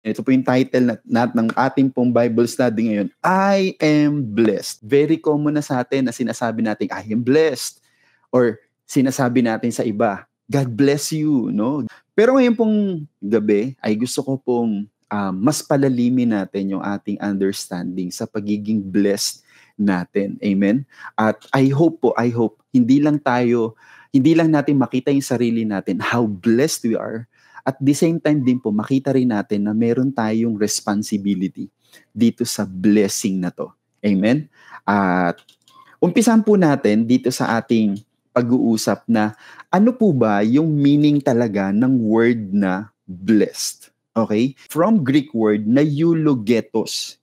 Ito po yung title ng ating pong Bible study ngayon. I am blessed. Very common na sa atin na sinasabi natin, I am blessed. Or sinasabi natin sa iba, God bless you. No? Pero ngayon pong gabi, ay gusto ko pong mas palalimin natin yung ating understanding sa pagiging blessed natin. Amen? At I hope, hindi lang natin makita yung sarili natin, how blessed we are. At the same time din po, makita rin natin na meron tayong responsibility dito sa blessing na to. Amen? At umpisan po natin dito sa ating pag-uusap na ano po ba yung meaning talaga ng word na blessed. Okay? From Greek word na eulogetos.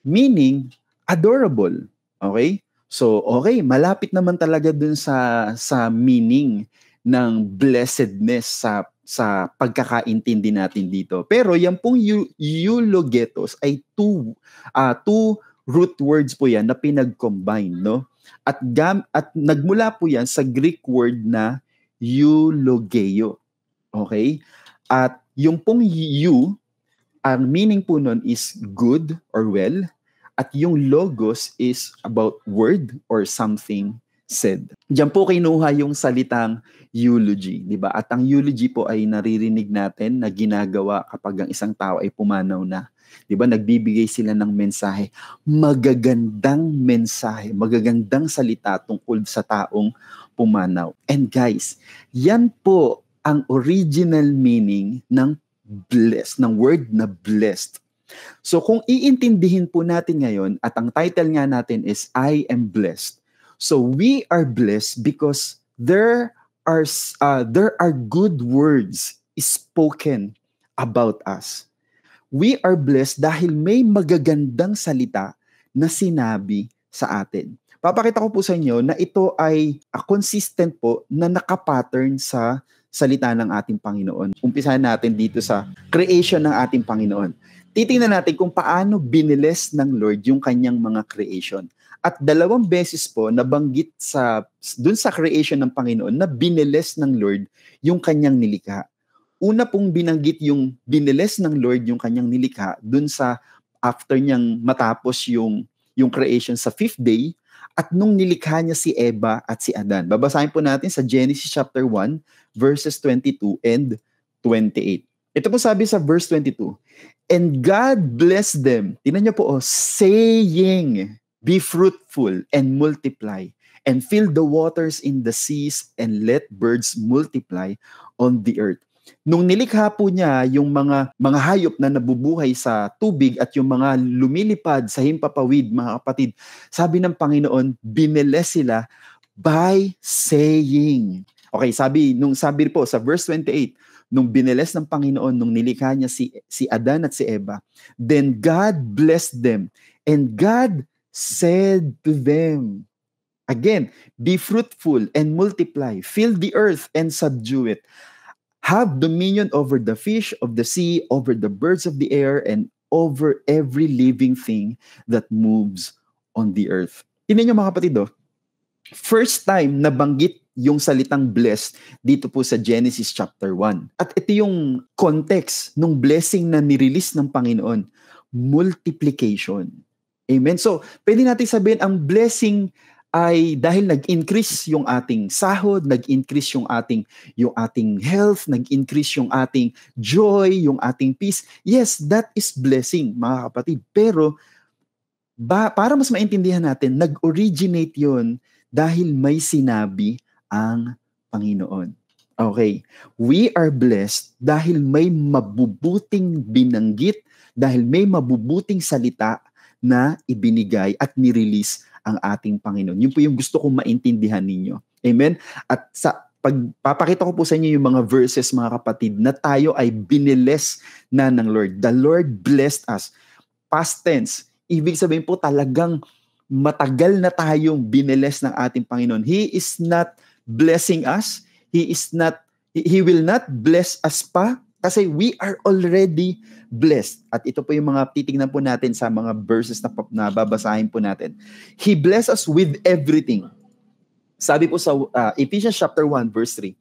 Meaning, adorable. Okay? So, okay, malapit naman talaga dun sa meaning ng blessedness sa pagkakaintindi natin dito. Pero yan pong eulogetos ay two root words po yan na pinag-combine, no? At nagmula po yan sa Greek word na eulogeo. Okay? At yung pong ang meaning po nun is good or well. At yung logos is about word or something said. Diyan po kinuha yung salitang eulogy, di ba? At ang eulogy po ay naririnig natin na ginagawa kapag ang isang tao ay pumanaw na. Di ba? Nagbibigay sila ng mensahe. Magagandang salita tungkol sa taong pumanaw. And guys, yan po ang original meaning ng blessed, ng word na blessed. So kung iintindihin po natin ngayon, at ang title nga natin is I am blessed. So we are blessed because there are good words spoken about us. We are blessed dahil may magagandang salita na sinabi sa atin. Papakita ko po sa inyo na ito ay consistent po na nakapattern sa salita ng ating Panginoon. Umpisahan natin dito sa creation ng ating Panginoon. Titingnan natin kung paano biniles ng Lord yung kanyang mga creation. At 2 beses po nabanggit dun sa creation ng Panginoon na biniles ng Lord yung kanyang nilikha. Una pong binanggit yung biniles ng Lord yung kanyang nilikha dun sa after niyang matapos yung creation sa 5th day at nung nilikha niya si Eva at si Adan. Babasahin po natin sa Genesis chapter 1 verses 22 and 28. Ito po sabi sa verse 22. And God blessed them. Tingnan niyo po, saying, be fruitful and multiply, and fill the waters in the seas, and let birds multiply on the earth. Nung nilikha po niya yung mga hayop na nabubuhay sa tubig at yung mga lumilipad sa himpapawid, mga kapatid, sabi ng Panginoon, biniles sila by saying. Okay, sabi po sa verse 28, nung biniles ng Panginoon, nung nilikha niya si Adan at si Eva, then God blessed them, and God said to them, again, be fruitful and multiply, fill the earth and subdue it. Have dominion over the fish of the sea, over the birds of the air, and over every living thing that moves on the earth. Tingnan niyo mga kapatid, first time nabanggit yung salitang blessed dito po sa Genesis chapter 1. At ito yung context ng blessing na nirelease ng Panginoon, multiplication. Amen. So, pwede natin sabihin ang blessing ay dahil nag-increase yung ating sahod, nag-increase yung ating health, nag-increase yung ating joy, yung ating peace. Yes, that is blessing, mga kapatid. Pero para mas maintindihan natin, nag-originate yon dahil may sinabi ang Panginoon. Okay, we are blessed dahil may mabubuting binanggit, dahil may mabubuting salita na ibinigay at nirelease ang ating Panginoon. Yun po yung gusto kong maintindihan ninyo. Amen? At pagpapakita ko po sa inyo yung mga verses, mga kapatid, na tayo ay biniles na ng Lord. The Lord blessed us. Past tense. Ibig sabihin po talagang matagal na tayong biniles ng ating Panginoon. He is not blessing us. He will not bless us pa kasi we are already blessed. At ito po yung mga titignan po natin sa mga verses na babasahin po natin. He blessed us with everything. Sabi po sa Ephesians chapter 1 verse 3,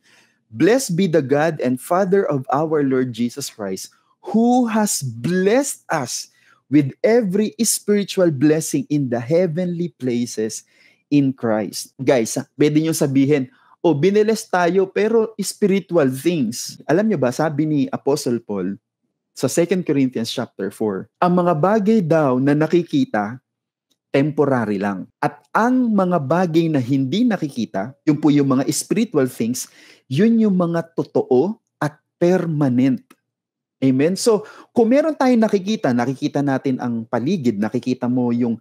Blessed be the God and Father of our Lord Jesus Christ, who has blessed us with every spiritual blessing in the heavenly places in Christ. Guys, pwede nyo sabihin, biniles tayo pero spiritual things. Alam nyo ba, sabi ni Apostle Paul sa 2 Corinthians chapter 4, ang mga bagay daw na nakikita, temporary lang. At ang mga bagay na hindi nakikita, yun po yung mga spiritual things, yun yung mga totoo at permanent. Amen? So, kung meron tayong nakikita natin ang paligid, nakikita mo yung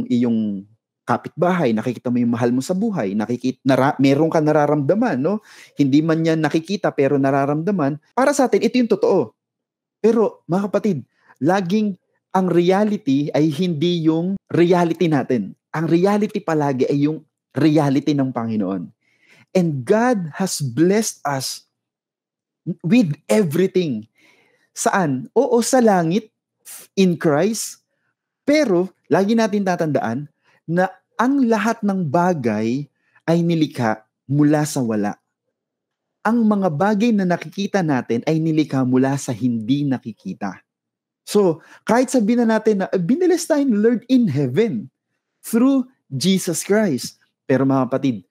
iyong kapitbahay, nakikita mo yung mahal mo sa buhay, meron ka nararamdaman, no? Hindi man yan nakikita pero nararamdaman, para sa atin, ito yung totoo. Pero, mga kapatid, laging ang reality ay hindi yung reality natin. Ang reality palagi ay yung reality ng Panginoon. And God has blessed us with everything. Saan? Oo, sa langit, in Christ. Pero, lagi natin tatandaan na ang lahat ng bagay ay nilikha mula sa wala. Ang mga bagay na nakikita natin ay nilikha mula sa hindi nakikita. So, kahit sabihin na natin na binilis tayo ni Lord in heaven through Jesus Christ. Pero mga kapatid,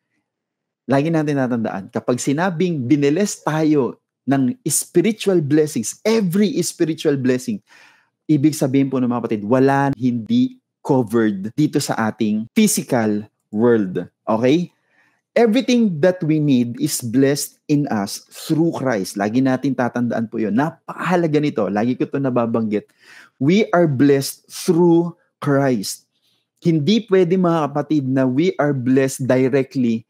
lagi natin natandaan, kapag sinabing binilis tayo ng spiritual blessings, every spiritual blessing, ibig sabihin po ng mga kapatid, wala hindi covered dito sa ating physical world. Okay? Everything that we need is blessed in us through Christ. Lagi natin tatandaan po yun. Napakahalaga nito. Lagi ko ito nababanggit. We are blessed through Christ. Hindi pwede mga kapatid na we are blessed directly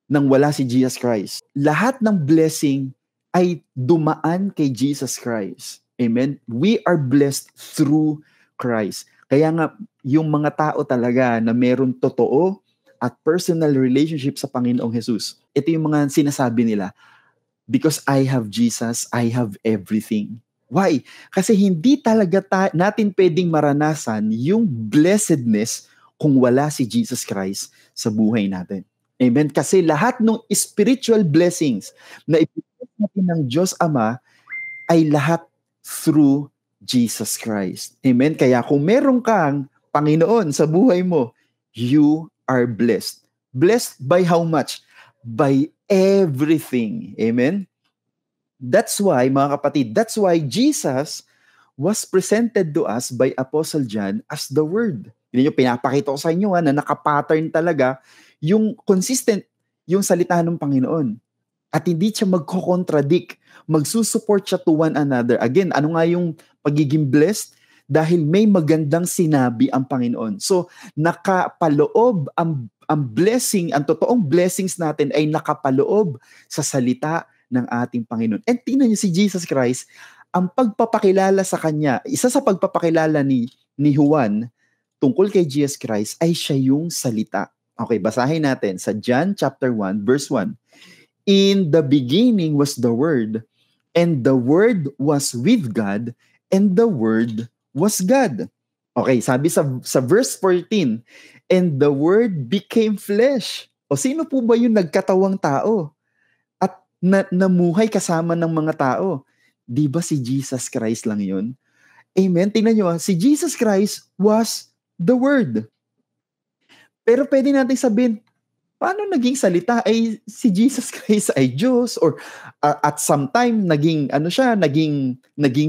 nang wala si Jesus Christ. Lahat ng blessing ay dumaan kay Jesus Christ. Amen? We are blessed through Christ. Kaya nga, yung mga tao talaga na meron totoo at personal relationship sa Panginoong Jesus, ito yung mga sinasabi nila, because I have Jesus, I have everything. Why? Kasi hindi talaga natin pwedeng maranasan yung blessedness kung wala si Jesus Christ sa buhay natin. Amen? Kasi lahat ng spiritual blessings na ibigay natin ng Diyos Ama ay lahat through Jesus Christ. Amen? Kaya kung meron kang Panginoon sa buhay mo, you are blessed. Blessed by how much? By everything. Amen? That's why, mga kapatid, that's why Jesus was presented to us by Apostle John as the Word. Hindi nyo, pinapakita ko sa inyo na nakapattern talaga yung consistent yung salita ng Panginoon. At hindi siya magko-contradict. Magsusupport siya to one another. Again, ano nga yung pagiging blessed? Dahil may magandang sinabi ang Panginoon. So, nakapaloob ang blessing, ang totoong blessings natin ay nakapaloob sa salita ng ating Panginoon. And tingnan niyo si Jesus Christ, ang pagpapakilala sa Kanya, isa sa pagpapakilala ni Juan tungkol kay Jesus Christ ay siya yung salita. Okay, basahin natin sa John chapter 1, verse 1. In the beginning was the Word, and the Word was with God, and the Word was God. Okay, sabi sa verse 14, and the Word became flesh. O sino po ba yung nagkatawang tao? At namuhay kasama ng mga tao? Di ba si Jesus Christ lang yun? Amen? Tingnan nyo, si Jesus Christ was the Word. Pero pwede natin sabihin, paano naging salita? Ay si Jesus Christ ay Diyos, or at some time naging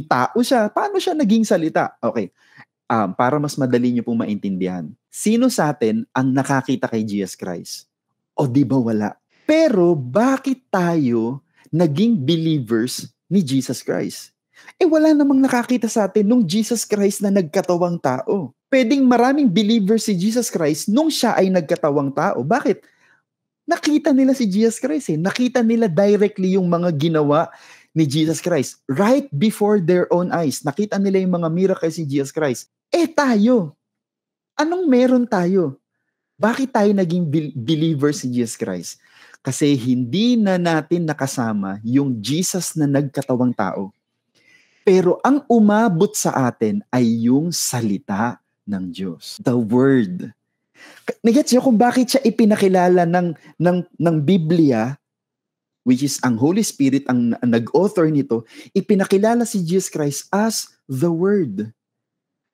tao siya. Paano siya naging salita? Okay. Para mas madali niyo po maintindihan. Sino sa atin ang nakakita kay Jesus Christ? O di ba wala? Pero bakit tayo naging believers ni Jesus Christ? Wala namang nakakita sa atin nung Jesus Christ na nagkatawang tao. Pwedeng maraming believers si Jesus Christ nung siya ay nagkatawang tao. Bakit? Nakita nila si Jesus Christ. Nakita nila directly yung mga ginawa ni Jesus Christ. Right before their own eyes. Nakita nila yung mga miracles ni Jesus Christ. Tayo. Anong meron tayo? Bakit tayo naging believers si Jesus Christ? Kasi hindi na natin nakasama yung Jesus na nagkatawang tao. Pero ang umabot sa atin ay yung salita ng Diyos. The Word. Nagets niyo kung bakit siya ipinakilala ng Biblia which is ang Holy Spirit ang nag-author nito, ipinakilala si Jesus Christ as the Word.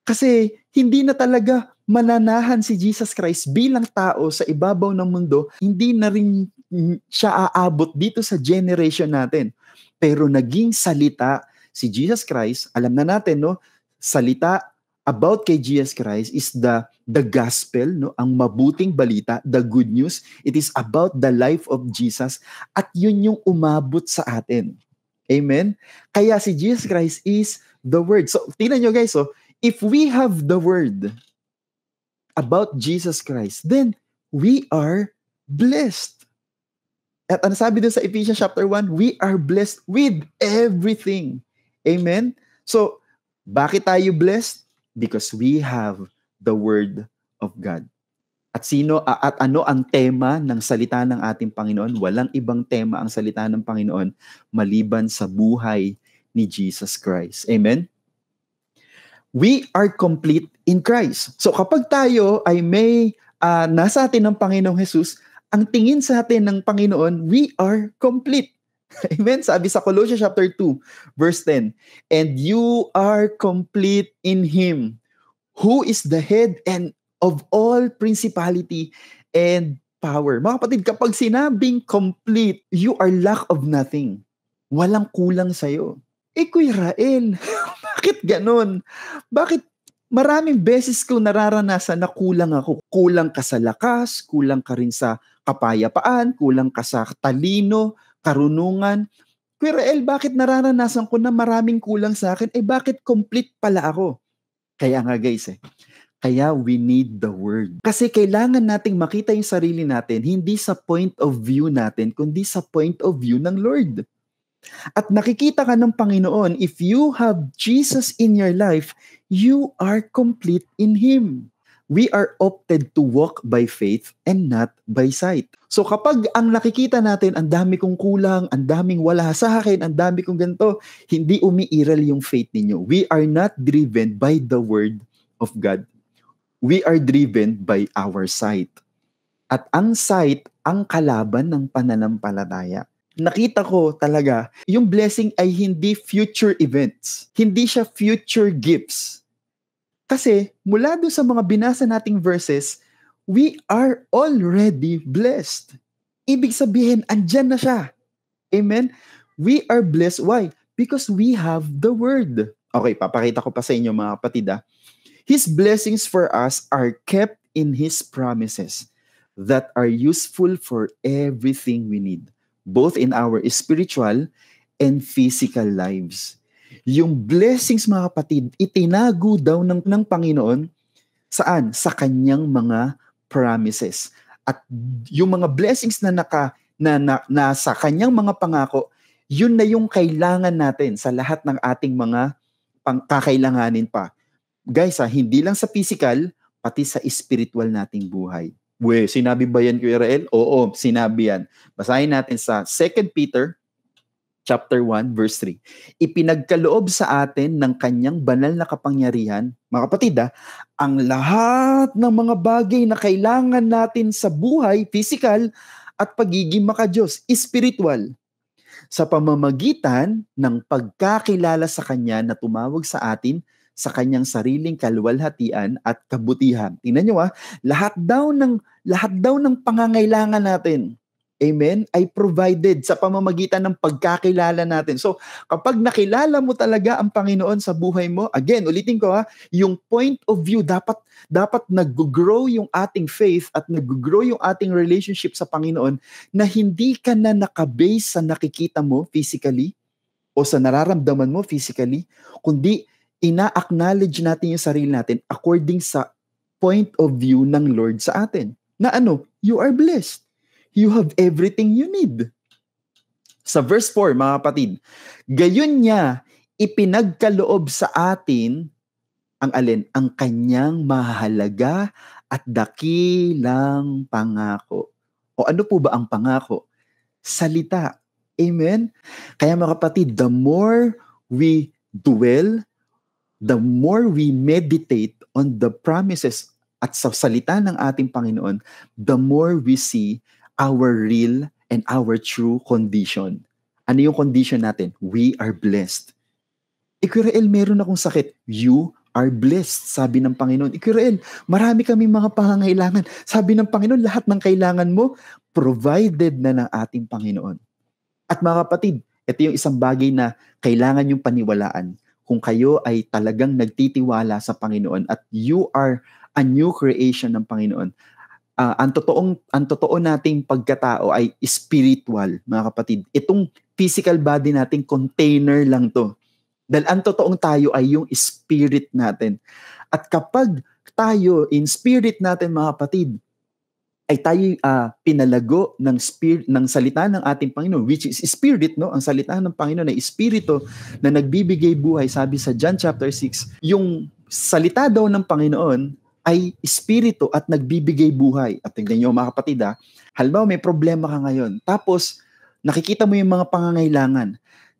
Kasi hindi na talaga mananahan si Jesus Christ bilang tao sa ibabaw ng mundo, hindi na rin siya aabot dito sa generation natin. Pero naging salita si Jesus Christ, alam na natin, no? Salita about kay Jesus Christ is the gospel, no? Ang mabuting balita, the good news. It is about the life of Jesus at yun yung umabot sa atin. Amen? Kaya si Jesus Christ is the Word. So, tingnan nyo guys, so, if we have the Word about Jesus Christ, then we are blessed. At ano sabi dun sa Ephesians chapter 1, we are blessed with everything. Amen? So, bakit tayo blessed? Because we have the Word of God. At ano ang tema ng salita ng ating Panginoon? Walang ibang tema ang salita ng Panginoon maliban sa buhay ni Jesus Christ. Amen? We are complete in Christ. So kapag tayo ay may nasa atin ng Panginoong Jesus, ang tingin sa atin ng Panginoon, we are complete. Amen? Sabi sa Colossians chapter 2, verse 10, and you are complete in Him, who is the head and of all principality and power. Mga kapatid, kapag sinabing complete, you are lack of nothing. Walang kulang sa'yo. Kuya Rael, bakit ganun? Bakit maraming beses ko nararanasan na kulang ako? Kulang ka sa lakas, kulang ka rin sa kapayapaan, kulang ka sa talino, karunungan. Kuya Rael, bakit nararanasan ko na maraming kulang sa akin? Bakit complete pala ako? Kaya nga guys, kaya we need the Word. Kasi kailangan nating makita yung sarili natin, hindi sa point of view natin, kundi sa point of view ng Lord. At nakikita ka ng Panginoon, if you have Jesus in your life, you are complete in Him. We are opted to walk by faith and not by sight. So kapag ang nakikita natin, ang dami kong kulang, ang daming wala sa akin, ang dami kong ganito, hindi umiiral yung faith ninyo. We are not driven by the Word of God. We are driven by our sight. At ang sight, ang kalaban ng pananampalataya. Nakita ko talaga, yung blessing ay hindi future events. Hindi siya future gifts. Kasi mula doon sa mga binasa nating verses, we are already blessed. Ibig sabihin, andyan na siya. Amen? We are blessed. Why? Because we have the Word. Okay, papakita ko pa sa inyo mga kapatid. His blessings for us are kept in His promises that are useful for everything we need, both in our spiritual and physical lives. Yung blessings mga kapatid, itinago daw ng Panginoon saan? Sa kanyang mga promises. At yung mga blessings na nasa kanyang mga pangako, yun na yung kailangan natin sa lahat ng ating mga kakailanganin pa. Guys, hindi lang sa physical, pati sa spiritual nating buhay. Sinabi ba yan, Kuya Rael? Oo, sinabi yan. Basahin natin sa 2 Peter chapter 1, verse 3. Ipinagkaloob sa atin ng kanyang banal na kapangyarihan, mga kapatid, ang lahat ng mga bagay na kailangan natin sa buhay, physical, at pagiging makadiyos, spiritual, sa pamamagitan ng pagkakilala sa kanya na tumawag sa atin sa kanyang sariling kaluwalhatian at kabutihan. Tingnan nyo lahat daw ng pangangailangan natin, amen, ay provided sa pamamagitan ng pagkakilala natin. So, kapag nakilala mo talaga ang Panginoon sa buhay mo, again, ulitin ko yung point of view, dapat nag-grow yung ating faith at nag-grow yung ating relationship sa Panginoon na hindi ka na nakabase sa nakikita mo physically o sa nararamdaman mo physically, kundi ina-acknowledge natin yung sarili natin according sa point of view ng Lord sa atin. Na you are blessed. You have everything you need. Sa verse 4, mga kapatid, gayon niya ipinagkaloob sa atin ang alin? Ang kanyang mahalaga at dakilang pangako. O ano po ba ang pangako? Salita. Amen? Kaya mga kapatid, the more we dwell, the more we meditate on the promises at sa salita ng ating Panginoon, the more we see our real and our true condition. Ano yung condition natin? We are blessed. Ikirael, meron akong sakit. You are blessed, sabi ng Panginoon. Ikirael, marami kaming mga pangangailangan. Sabi ng Panginoon, lahat ng kailangan mo, provided na ng ating Panginoon. At mga kapatid, ito yung isang bagay na kailangan yung paniwalaan. Kung kayo ay talagang nagtitiwala sa Panginoon at you are a new creation ng Panginoon, ang totoo nating pagkatao ay spiritual, mga kapatid. Itong physical body nating container lang to. Dahil ang totoong tayo ay yung spirit natin. At kapag tayo, in spirit natin mga kapatid, ay tayo pinalago ng spirit, ng salita ng ating Panginoon, which is spirit, no? Ang salita ng Panginoon ay espiritu na nagbibigay buhay. Sabi sa John chapter 6, yung salita daw ng Panginoon ay espiritu at nagbibigay buhay. At tingnan niyo mga kapatid, halimbawa may problema ka ngayon, tapos nakikita mo yung mga pangangailangan.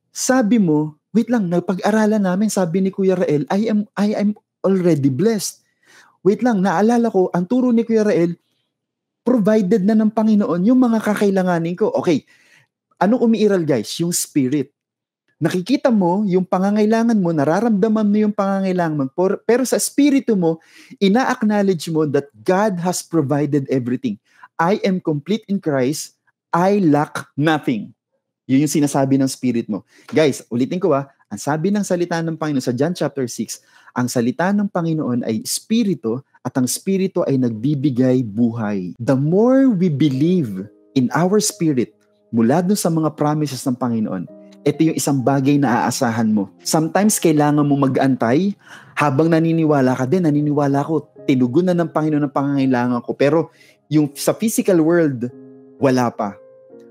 Sabi mo, wait lang, napag-aralan namin, sabi ni Kuya Rael, I am already blessed. Wait lang, naalala ko, ang turo ni Kuya Rael, provided na ng Panginoon yung mga kakailanganin ko. Okay, anong umiiral guys? Yung spirit. Nakikita mo yung pangangailangan mo, nararamdaman mo yung pangangailangan mo, pero sa spirito mo, ina-acknowledge mo that God has provided everything. I am complete in Christ, I lack nothing. Yun yung sinasabi ng spirit mo. Guys, ulitin ko ang sabi ng salita ng Panginoon sa John chapter 6, ang salita ng Panginoon ay espiritu at ang espiritu ay nagbibigay buhay. The more we believe in our spirit mula dun sa mga promises ng Panginoon, ito yung isang bagay na aasahan mo. Sometimes kailangan mo mag-antay habang naniniwala ka din. Naniniwala ko, tinugon na ng Panginoon ang pangangailangan ko. Pero yung sa physical world, wala pa.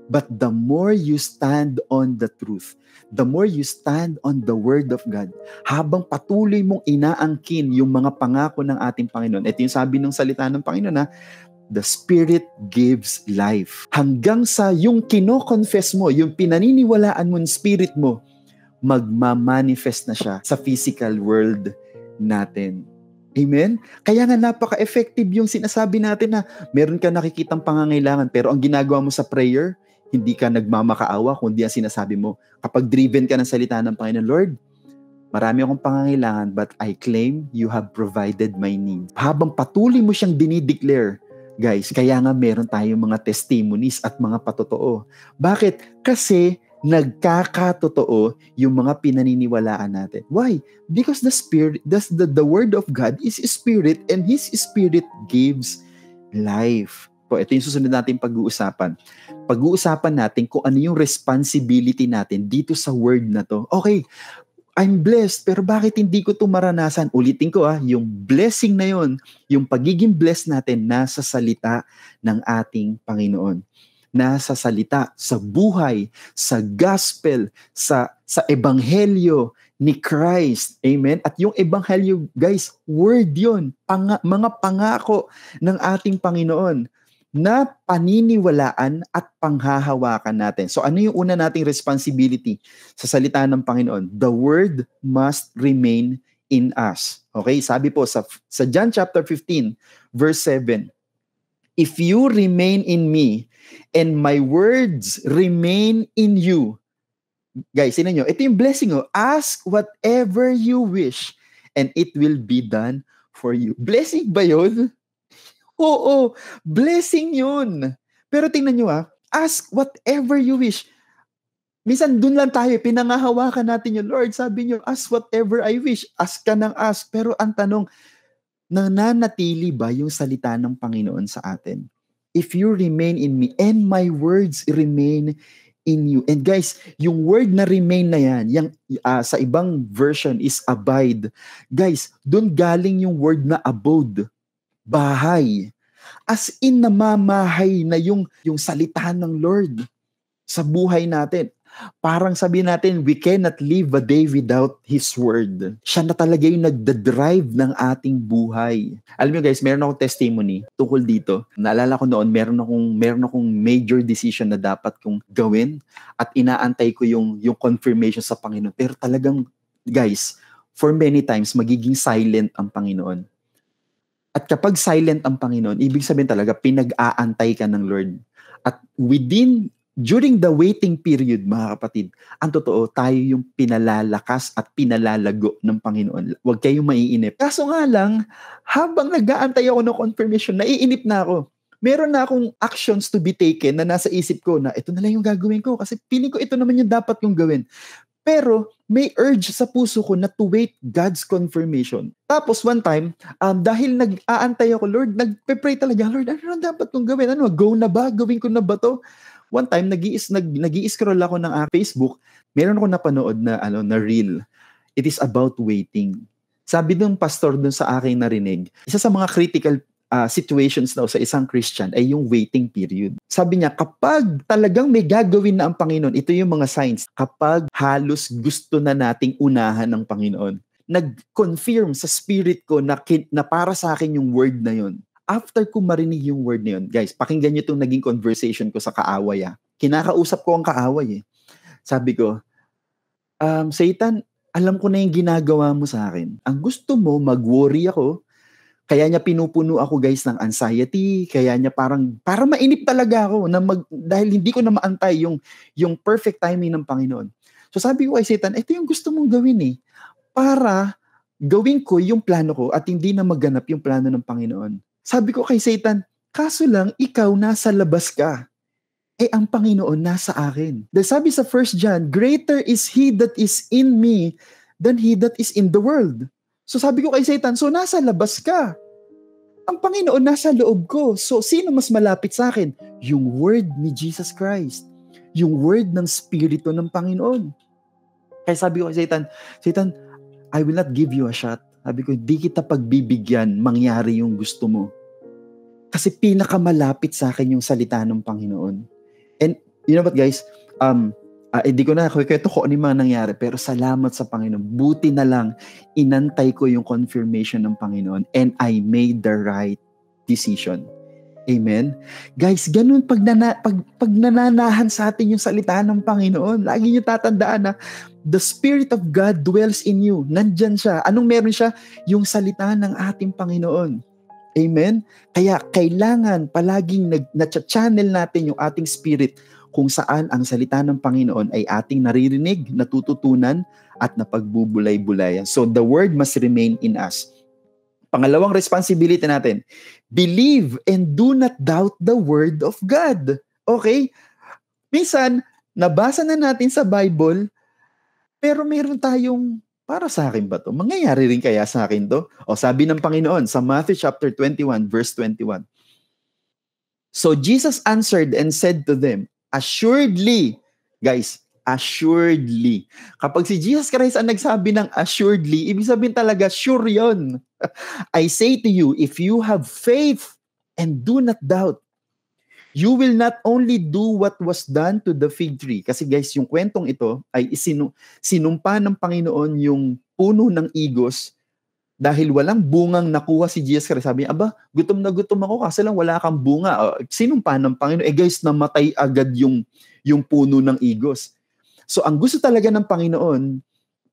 But the more you stand on the truth, the more you stand on the Word of God, habang patuloy mong inaangkin yung mga pangako ng ating Panginoon. Ito yung sabi ng salita ng Panginoon the Spirit gives life. Hanggang sa yung kino-confess mo, yung pinaniniwalaan mo ng Spirit mo, magmamanifest na siya sa physical world natin. Amen? Kaya nga napaka-effective yung sinasabi natin na meron ka nakikitang pangangailangan pero ang ginagawa mo sa prayer, hindi ka nagmamakaawa kundi ang sinasabi mo. Kapag driven ka ng salita ng Panginoon, Lord, marami akong pangangailangan but I claim you have provided my needs. Habang patuloy mo siyang dinideclare, guys, kaya nga meron tayong mga testimonies at mga patotoo. Bakit? Kasi nagkakatotoo yung mga pinaniniwalaan natin. Why? Because the Spirit, the Word of God is Spirit and His Spirit gives life. Po, ito yung susunod natin pag-uusapan. Pag-uusapan natin kung ano yung responsibility natin dito sa word na to. Okay, I'm blessed, pero bakit hindi ko ito maranasan? Ulitin ko yung blessing na yon, yung pagiging blessed natin nasa salita ng ating Panginoon. Nasa salita, sa buhay, sa gospel, sa ebanghelyo ni Christ. Amen? At yung ebanghelyo, guys, word yun. Mga pangako ng ating Panginoon na paniniwalaan at panghahawakan natin. So ano yung una nating responsibility sa salita ng Panginoon? The word must remain in us. Okay, sabi po sa John chapter 15 verse 7, if you remain in me and my words remain in you. Guys, sino nyo? Ito yung blessing. Ask whatever you wish and it will be done for you. Blessing ba yun? Oo, blessing yun. Pero tingnan nyo ask whatever you wish. Minsan dun lang tayo, pinangahawakan natin yung Lord. Sabi nyo, ask whatever I wish. Ask ka ng ask. Pero ang tanong, nananatili ba yung salita ng Panginoon sa atin? If you remain in me and my words remain in you. And guys, yung word na remain na yan, yung, sa ibang version is abide. Guys, dun galing yung word na abode. Bahay. As in namamahay na yung salita ng Lord sa buhay natin. Parang sabihin natin, we cannot live a day without His Word. Siya na talaga yung nagdadrive ng ating buhay. Alam niyo guys, meron akong testimony tungkol dito. Naalala ko noon, meron akong major decision na dapat kong gawin at inaantay ko yung confirmation sa Panginoon. Pero talagang, guys, for many times, magiging silent ang Panginoon. At kapag silent ang Panginoon, ibig sabihin talaga, pinag-aantay ka ng Lord. At within during the waiting period, mga kapatid, ang totoo, tayo yung pinalalakas at pinalalago ng Panginoon. Huwag kayong maiinip. Kaso nga lang, habang nag-aantay ako ng confirmation, naiinip na ako. Meron na akong actions to be taken na nasa isip ko na ito na lang yung gagawin ko kasi feeling ko ito naman yung dapat kong gawin. Pero may urge sa puso ko na to wait God's confirmation. Tapos one time, dahil nag-aantay ako, Lord, nagpe-pray talaga, Lord, ano dapat kong gawin? Ano, go na ba? Gawin ko na ba to? One time, nag-i-scroll ako ng Facebook, meron ako napanood na reel. It is about waiting. Sabi ng pastor dun sa aking narinig, isa sa mga critical situations daw sa isang Christian ay yung waiting period. Sabi niya, kapag talagang may gagawin na ang Panginoon, ito yung mga signs, kapag halos gusto na nating unahan ng Panginoon, nag-confirm sa spirit ko na para sa akin yung word na yon. After ko marinig yung word na yun, guys, pakinggan nyo itong naging conversation ko sa kaaway. Kinakausap ko ang kaaway. Sabi ko, Satan, alam ko na yung ginagawa mo sa akin. Ang gusto mo, mag-worry ako. Kaya niya pinupuno ako, guys, ng anxiety. Kaya niya para mainip talaga ako dahil hindi ko na maantay yung perfect timing ng Panginoon. So sabi ko kay Satan, ito yung gusto mong gawin para gawin ko yung plano ko at hindi na maganap yung plano ng Panginoon. Sabi ko kay Satan, kaso lang, ikaw nasa labas ka. Ang Panginoon nasa akin. Dahil sabi sa 1 John, greater is He that is in me than he that is in the world. So sabi ko kay Satan, so nasa labas ka. Ang Panginoon nasa loob ko. So sino mas malapit sa akin? Yung word ni Jesus Christ. Yung word ng Spirito ng Panginoon. Kaya sabi ko kay Satan, Satan, I will not give you a shot. Sabi ko, di kita pagbibigyan mangyari yung gusto mo. Kasi pinakamalapit sa akin yung salita ng Panginoon. And you know what, guys? Hindi ko na kwento ko ano yung mga nangyari, pero salamat sa Panginoon. Buti na lang, inantay ko yung confirmation ng Panginoon and I made the right decision. Amen? Guys, ganun pag nananahan sa atin yung salita ng Panginoon. Lagi nyo tatandaan na the Spirit of God dwells in you. Nandyan siya. Anong meron siya? Yung salita ng ating Panginoon. Amen? Kaya kailangan palaging na-channel natin yung ating spirit kung saan ang salita ng Panginoon ay ating naririnig, natututunan, at napagbubulay-bulayan. So the word must remain in us. Pangalawang responsibility natin, believe and do not doubt the word of God. Okay? Minsan, nabasa na natin sa Bible, pero meron tayong, para sa akin ba to? Mangyayari rin kaya sa akin to? O sabi ng Panginoon sa Matthew chapter 21, verse 21. So Jesus answered and said to them, assuredly, guys, assuredly. Kapag si Jesus Christ ang nagsabi ng assuredly, ibig sabihin talaga, sure yun. I say to you, if you have faith and do not doubt, you will not only do what was done to the fig tree. Kasi guys, yung kwentong ito ay sinumpa ng Panginoon yung puno ng igos dahil walang bungang nakuha si Jesus Christ. Sabi niya, aba, gutom na gutom ako kasi lang wala kang bunga. Sinumpa ng Panginoon. Guys, namatay agad yung puno ng igos. So ang gusto talaga ng Panginoon,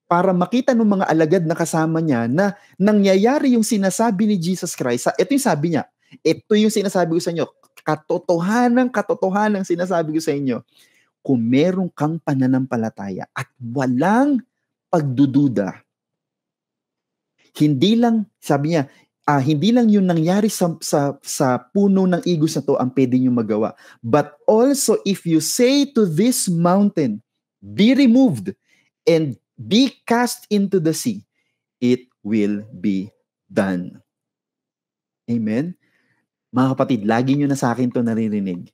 para makita ng mga alagad na kasama niya na nangyayari yung sinasabi ni Jesus Christ. Ito yung sabi niya, ito yung sinasabi ko sa inyo, katotohanan sinasabi ko sa inyo, kung meron kang pananampalataya at walang pagdududa, hindi lang, sabi niya, hindi lang yung nangyari sa puno ng igos na to ang pwede nyo magawa. But also, if you say to this mountain, be removed and be cast into the sea, it will be done. Amen? Mga kapatid, lagi nyo na sa akin to naririnig.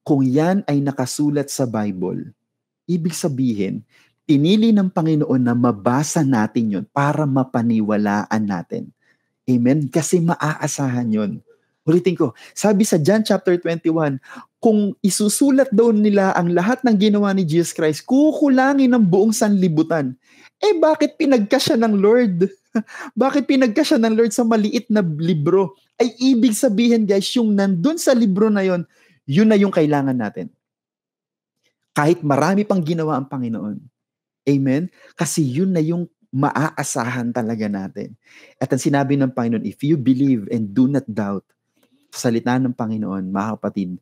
Kung yan ay nakasulat sa Bible, ibig sabihin, pinili ng Panginoon na mabasa natin yun para mapaniwalaan natin. Amen? Kasi maaasahan yun. Ulitin ko, sabi sa John chapter 21, kung isusulat daw nila ang lahat ng ginawa ni Jesus Christ, kukulangin ng buong sanlibutan. Bakit pinagkasya ng Lord? Bakit pinagkasya ng Lord sa maliit na libro? Ay ibig sabihin, guys, yung nandun sa libro na yon, yun na yung kailangan natin. Kahit marami pang ginawa ang Panginoon. Amen? Kasi yun na yung maaasahan talaga natin. At ang sinabi ng Panginoon, if you believe and do not doubt, sa salita ng Panginoon, mga kapatid,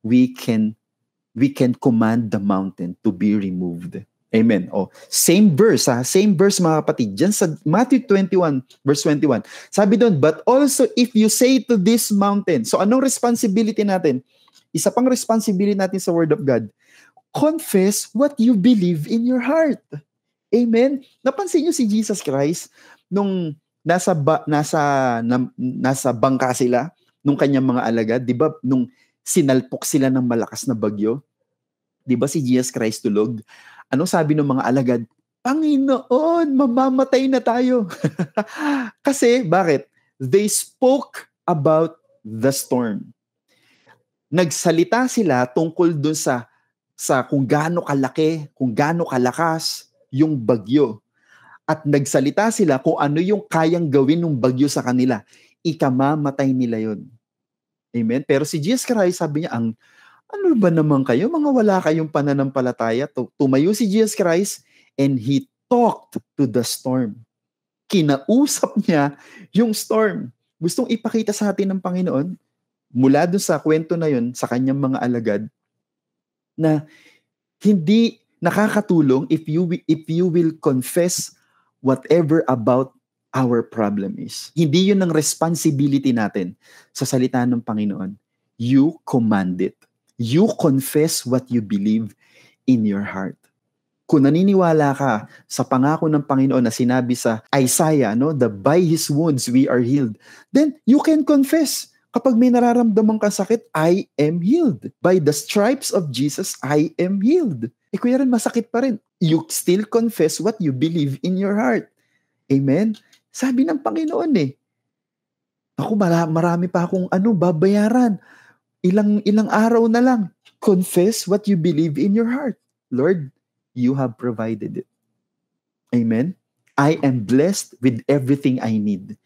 we can we can command the mountain to be removed. Amen. Oh, same verse mga kapatid. Diyan sa Matthew 21 verse 21. Sabi doon, but also if you say to this mountain. So anong responsibility natin? Isa pang responsibility natin sa Word of God. Confess what you believe in your heart. Amen. Napansin niyo si Jesus Christ nung nasa bangka sila nung kanyang mga alagad, 'di ba? Nung sinalpok sila ng malakas na bagyo, 'di ba si Jesus Christ tulog? Anong sabi ng mga alagad? Panginoon, mamamatay na tayo. Kasi, bakit? They spoke about the storm. Nagsalita sila tungkol dun sa kung gaano kalaki, kung gaano kalakas yung bagyo. At nagsalita sila kung ano yung kayang gawin ng bagyo sa kanila. Ikamamatay nila yun. Amen? Pero si Jesus Christ, sabi niya, ano ba naman kayo? Mga wala kayong pananampalataya. Tumayo si Jesus Christ and He talked to the storm. Kinausap niya yung storm. Gustong ipakita sa atin ng Panginoon, mula dun sa kwento na yun, sa kanyang mga alagad, na hindi nakakatulong if you will confess whatever about our problem is. Hindi yun ang responsibility natin sa salita ng Panginoon. You command it. You confess what you believe in your heart. Kung naniniwala ka sa pangako ng Panginoon na sinabi sa Isaiah, no, that by His wounds we are healed, then you can confess. Kapag may nararamdaman kang sakit, I am healed. By the stripes of Jesus, I am healed. Kuya rin, masakit pa rin. You still confess what you believe in your heart. Amen? Sabi ng Panginoon ako marami pa akong babayaran. Ilang araw na lang. Confess what you believe in your heart. Lord, you have provided it. Amen? I am blessed with everything I need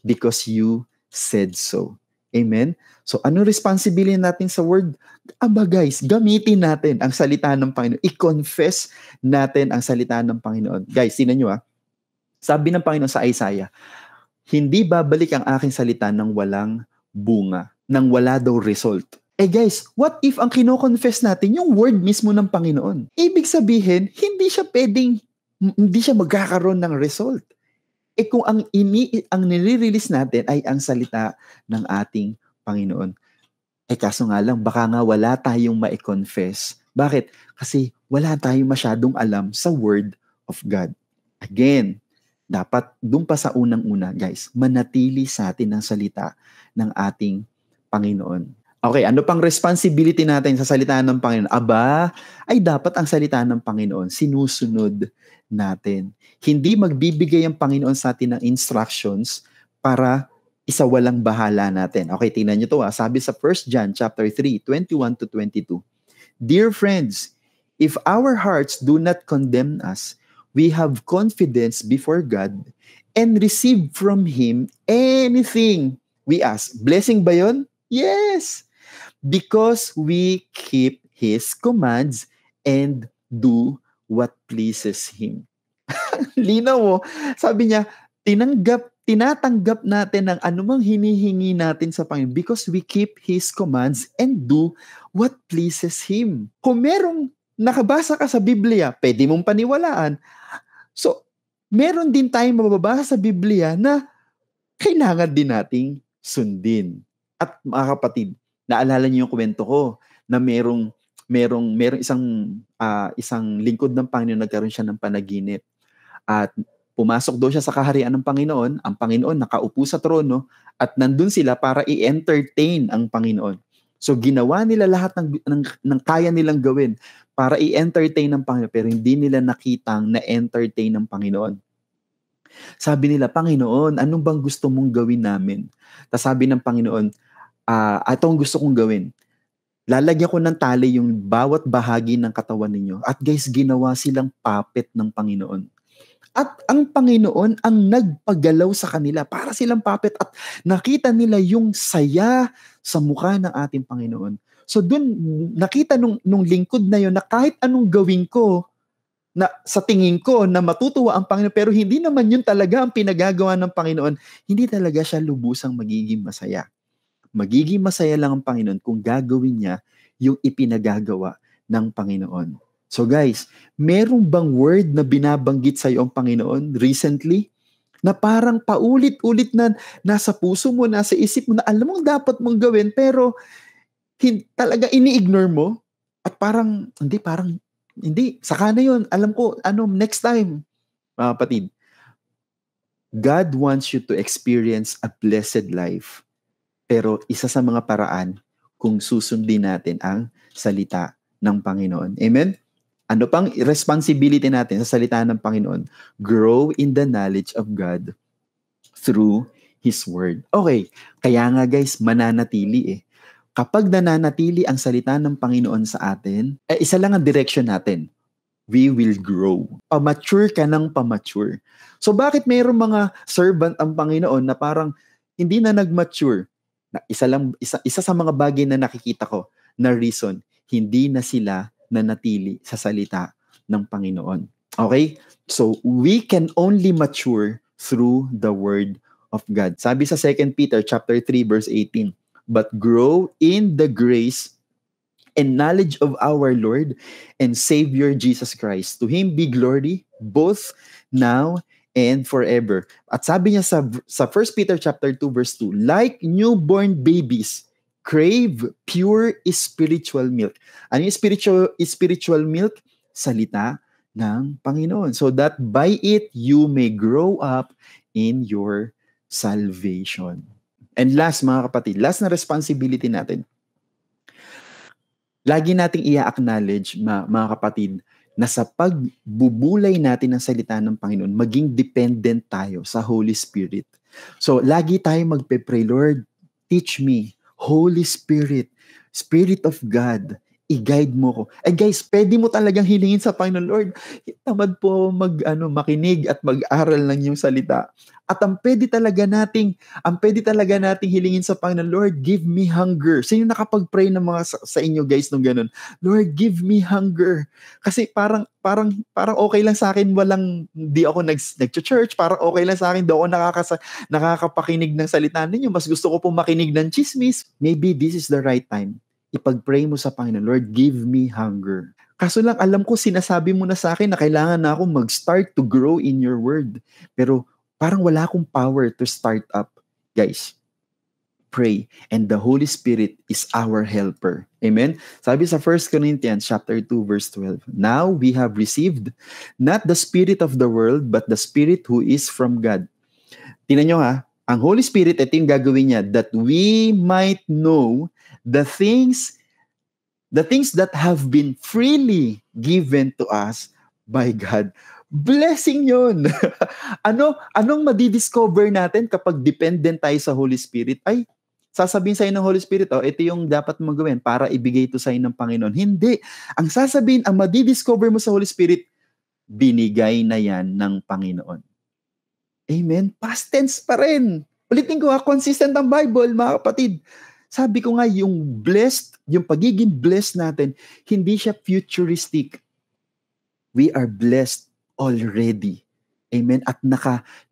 because you said so. Amen? So, ano responsibility natin sa word? Guys, gamitin natin ang salita ng Panginoon. I-confess natin ang salita ng Panginoon. Guys, tingnan nyo Sabi ng Panginoon sa Isaiah, hindi babalik ang aking salita nang walang bunga, nang wala daw result. Guys, what if ang kino-confess natin yung word mismo ng Panginoon? Ibig sabihin, hindi siya magkakaroon ng result. Kung ang nire-release natin ay ang salita ng ating Panginoon. Kaso nga lang, baka nga wala tayong ma-confess. Bakit? Kasi wala tayong masyadong alam sa Word of God. Again, dapat doon pa sa unang-una, guys, manatili sa atin ang salita ng ating Panginoon. Okay, ano pang responsibility natin sa salita ng Panginoon? Ay dapat ang salita ng Panginoon sinusunod natin. Hindi magbibigay ang Panginoon sa atin ng instructions para isawalang bahala natin. Okay, tingnan niyo to. Sabi sa 1 John chapter 3, 21 to 22. Dear friends, if our hearts do not condemn us, we have confidence before God and receive from Him anything we ask. Blessing ba yun? Yes! Because we keep His commands and do what pleases Him. Linaw mo. Sabi niya, tinatanggap natin ang anumang hinihingi natin sa Panginoon because we keep His commands and do what pleases Him. Kung merong nakabasa ka sa Biblia, pwede mong paniwalaan. So, meron din tayong mababasa sa Biblia na kailangan din nating sundin. At mga kapatid, naalala niyo yung kwento ko na merong isang lingkod ng Panginoon, nagkaroon siya ng panaginip. At pumasok daw siya sa kaharian ng Panginoon, ang Panginoon nakaupo sa trono, at nandun sila para i-entertain ang Panginoon. So ginawa nila lahat ng kaya nilang gawin para i-entertain ng Panginoon, pero hindi nila nakitang na-entertain ng Panginoon. Sabi nila, Panginoon, anong bang gusto mong gawin namin? Tapos sabi ng Panginoon, ito ang gusto kong gawin. Lalagyan ko ng tali yung bawat bahagi ng katawan ninyo. At guys, ginawa silang puppet ng Panginoon. At ang Panginoon ang nagpagalaw sa kanila para silang puppet at nakita nila yung saya sa mukha ng ating Panginoon. So dun, nakita nung lingkod na yun na kahit anong gawin ko, na sa tingin ko na matutuwa ang Panginoon, pero hindi naman yun talaga ang pinagagawa ng Panginoon, hindi talaga siya lubusang magiging masaya. Magiging masaya lang ang Panginoon kung gagawin niya yung ipinagagawa ng Panginoon. So guys, merong bang word na binabanggit sa iyo ang Panginoon recently? Na parang paulit-ulit na nasa puso mo, nasa isip mo, na alam mo dapat mong gawin, pero talaga ini-ignore mo? At parang, hindi, saka na yun. Alam ko, next time. Mga kapatid, God wants you to experience a blessed life. Pero isa sa mga paraan kung susundin natin ang salita ng Panginoon. Amen? Ano pang responsibility natin sa salita ng Panginoon? Grow in the knowledge of God through His Word. Okay, kaya nga guys, mananatili eh. Kapag nananatili ang salita ng Panginoon sa atin, isa lang ang direction natin. We will grow. Pamature ka ng pamature. So bakit mayroong mga servant ang Panginoon na parang hindi na nag-mature? Isa sa mga bagay na nakikita ko na reason, hindi na sila nanatili sa salita ng Panginoon. Okay? So we can only mature through the Word of God. Sabi sa 2 Peter chapter 3 verse 18, but grow in the grace and knowledge of our Lord and Savior Jesus Christ. To Him be glory both now and forever. At sabi niya sa 1 Peter chapter 2 verse 2, like newborn babies, crave pure spiritual milk. Ano yung spiritual milk? Salita ng Panginoon. So that by it you may grow up in your salvation. And last mga kapatid, last na responsibility natin, lagi nating i-acknowledge, mga kapatid, na sa pagbubulay natin ng salita ng Panginoon, maging dependent tayo sa Holy Spirit. So, lagi tayo magpe-pray, Lord, teach me, Holy Spirit, Spirit of God, i-guide mo ko. Guys, pwede mo talagang hilingin sa Panginoon, Lord, tamad po makinig at mag-aral ng iyong salita. At ang pwede talaga nating hilingin sa Panginoon, Lord, give me hunger. Sino nakapag-pray ng mga sa inyo guys nung ganun? Lord, give me hunger. Kasi parang okay lang sa akin, di ako nag-church, parang okay lang sa akin, di ako nakakapakinig ng salita ninyo. Mas gusto ko pong makinig ng chismis. Maybe this is the right time. Ipag-pray mo sa Panginoon, Lord, give me hunger. Kaso lang, alam ko, sinasabi mo na sa akin na kailangan na ako mag-start to grow in your word. Pero parang wala akong power to start up. Guys, pray. And the Holy Spirit is our helper. Amen? Sabi sa 1 Corinthians chapter 2, verse 12, now we have received not the spirit of the world, but the Spirit who is from God. Tingnan nyo ha, ang Holy Spirit, ito yung gagawin niya, that we might know the things that have been freely given to us by God. Blessing yun. Anong madidiscover natin kapag dependent tayo sa Holy Spirit? Ay, sasabihin sa'yo ng Holy Spirit, ito yung dapat mong gawin para ibigay ito sa'yo ng Panginoon. Hindi. Ang sasabihin, ang madidiscover mo sa Holy Spirit, binigay na yan ng Panginoon. Amen? Past tense pa rin. Ulitin ko consistent ang Bible, mga kapatid. Sabi ko nga, yung pagiging blessed natin, hindi siya futuristic. We are blessed already. Amen? At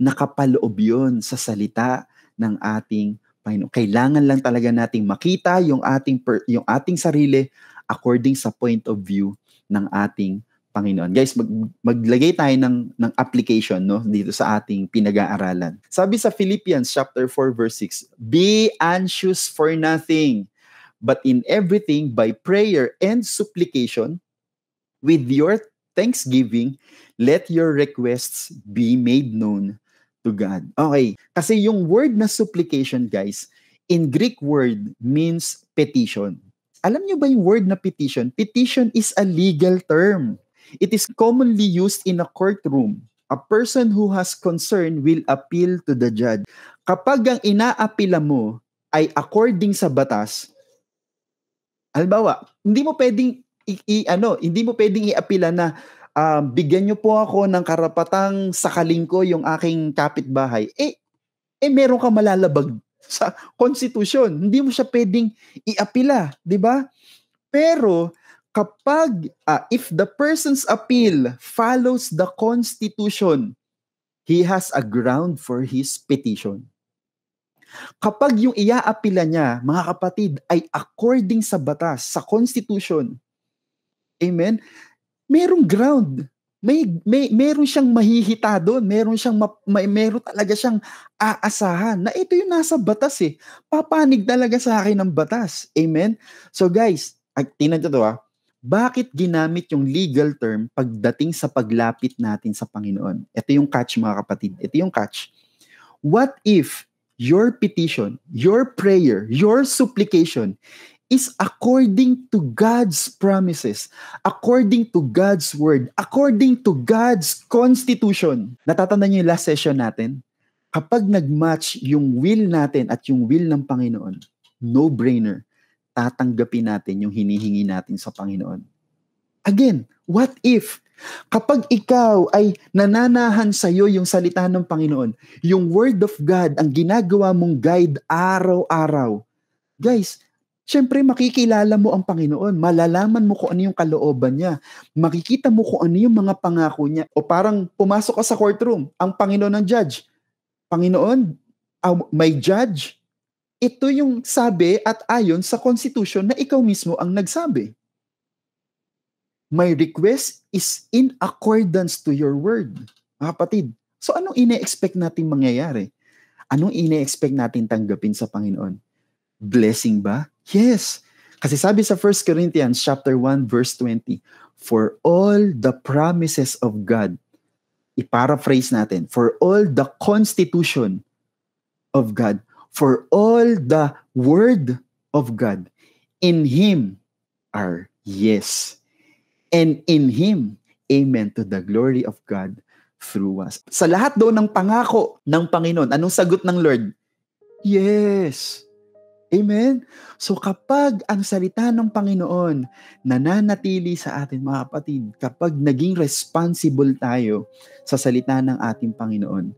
nakapaloob yun sa salita ng ating Panginoon. Kailangan lang talaga nating makita yung ating sarili according sa point of view ng ating Panginoon. Guys, maglagay tayo ng application dito sa ating pinag-aaralan. Sabi sa Philippians chapter 4 verse 6, be anxious for nothing, but in everything by prayer and supplication, with your thanksgiving, let your requests be made known to God. Okay, kasi yung word na supplication, guys, in Greek word means petition. Alam niyo ba yung word na petition? Petition is a legal term. It is commonly used in a courtroom. A person who has concern will appeal to the judge. Kapag ang inaapila mo ay according sa batas, halimbawa, hindi mo pwedeng iapila na bigyan niyo po ako ng karapatang sakalin ko yung aking kapitbahay. Meron ka malalabag sa konstitusyon. Hindi mo siya pwedeng iapila, di ba? Pero kapag if the person's appeal follows the Constitution, he has a ground for his petition. Kapag yung iaapila niya, mga kapatid, ay according sa batas, sa Constitution, Amen? Merong ground. Meron siyang mahihita doon. Meron talaga siyang aasahan na ito yung nasa batas eh. Papanig talaga sa akin ng batas. Amen? So guys, tingnan to bakit ginamit yung legal term pagdating sa paglapit natin sa Panginoon? Ito yung catch mga kapatid. Ito yung catch. What if your petition, your prayer, your supplication is according to God's promises, according to God's word, according to God's constitution? Natatandaan niyo yung last session natin? Kapag nag-match yung will natin at yung will ng Panginoon, no-brainer, tatanggapin natin yung hinihingi natin sa Panginoon. Again, what if kapag ikaw ay nananahan sa iyo yung salita ng Panginoon, yung word of God ang ginagawa mong guide araw-araw? Guys, syempre makikilala mo ang Panginoon, malalaman mo kung ano yung kalooban niya, makikita mo kung ano yung mga pangako niya. O parang pumasok ka sa courtroom, ang Panginoon ang judge. Panginoon, may judge. Ito yung sabi at ayon sa constitution na ikaw mismo ang nagsabi. My request is in accordance to your word. Mga kapatid, so anong ine-expect natin mangyayari? Anong ine-expect natin tanggapin sa Panginoon? Blessing ba? Yes. Kasi sabi sa 1 Corinthians chapter 1 verse 20, for all the promises of God, i-paraphrase natin, for all the constitution of God, for all the word of God, in Him are yes. And in Him, amen, to the glory of God through us. Sa lahat daw ng pangako ng Panginoon, anong sagot ng Lord? Yes. Amen? So kapag ang salita ng Panginoon nananatili sa atin mga kapatid, kapag naging responsible tayo sa salita ng ating Panginoon,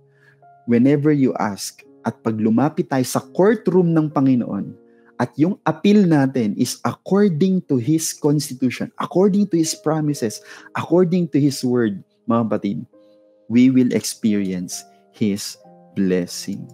whenever you ask, at pag lumapit tayo sa courtroom ng Panginoon, at yung appeal natin is according to His constitution, according to His promises, according to His word, mga kapatid, we will experience His blessing.